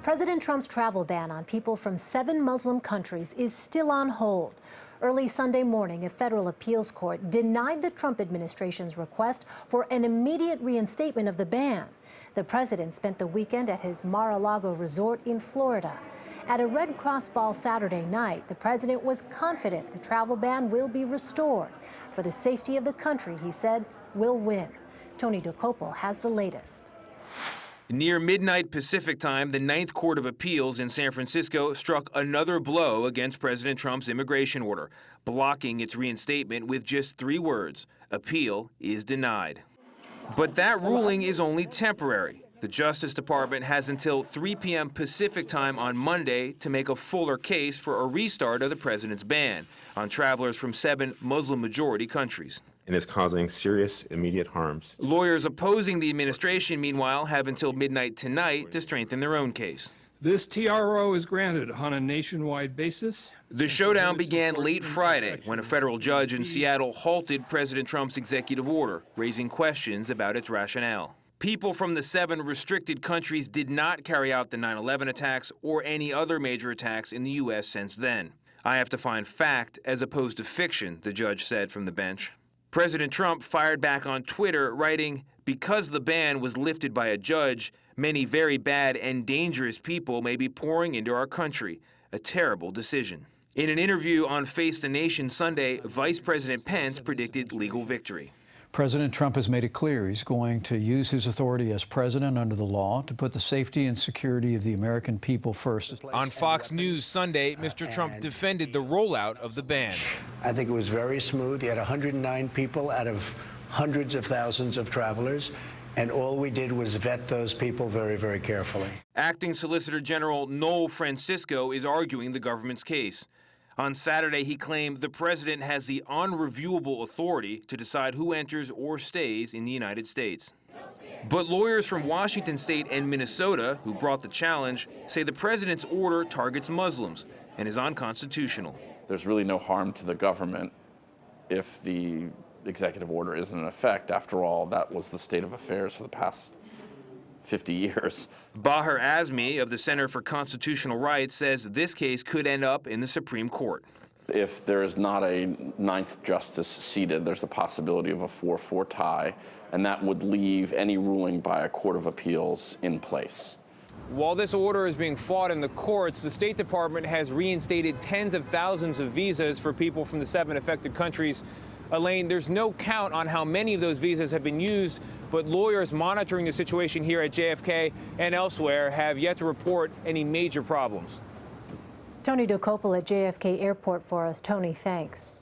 President Trump's travel ban on people from 7 Muslim countries is still on hold. Early Sunday morning, a federal appeals court denied the Trump administration's request for an immediate reinstatement of the ban. The president spent the weekend at his Mar-a-Lago resort in Florida. At a Red Cross ball Saturday night, the president was confident the travel ban will be restored. For the safety of the country, he said, we'll win. Tony Dokoupil has the latest. Near midnight Pacific time, the Ninth Court of Appeals in San Francisco struck another blow against President Trump's immigration order, blocking its reinstatement with just 3 words: appeal is denied. But that ruling is only temporary. The Justice Department has until 3 p.m. Pacific time on Monday to make a fuller case for a restart of the president's ban on travelers from 7 Muslim-majority countries. And is causing serious immediate harms. Lawyers opposing the administration, meanwhile, have until midnight tonight to strengthen their own case. This TRO is granted on a nationwide basis. The showdown began late Friday when a federal judge in Seattle halted President Trump's executive order, raising questions about its rationale. People from the 7 restricted countries did not carry out the 9/11 attacks or any other major attacks in the U.S. since then. I have to find fact as opposed to fiction, the judge said from the bench. President Trump fired back on Twitter, writing, "Because the ban was lifted by a judge, many very bad and dangerous people may be pouring into our country. A terrible decision." In an interview on Face the Nation Sunday, Vice President Pence predicted legal victory. President Trump has made it clear he's going to use his authority as president under the law to put the safety and security of the American people first. On Fox News Sunday, Mr. Trump defended the rollout of the ban. I think it was very smooth. He had 109 people out of hundreds of thousands of travelers, and all we did was vet those people very, very carefully. Acting Solicitor General Noel Francisco is arguing the government's case. On Saturday, he claimed the president has the unreviewable authority to decide who enters or stays in the United States. But lawyers from Washington state and Minnesota, who brought the challenge, say the president's order targets Muslims and is unconstitutional. There's really no harm to the government if the executive order isn't in effect. After all, that was the state of affairs for the past 50 years. Baher Azmi of the Center for Constitutional Rights says this case could end up in the Supreme Court. If there is not a 9th justice seated, there's the possibility of a 4-4 tie, and that would leave any ruling by a court of appeals in place. While this order is being fought in the courts, the State Department has reinstated tens of thousands of visas for people from the 7 affected countries. Elaine, there's no count on how many of those visas have been used, but lawyers monitoring the situation here at JFK and elsewhere have yet to report any major problems. Tony Dokoupil at JFK Airport for us. Tony, thanks.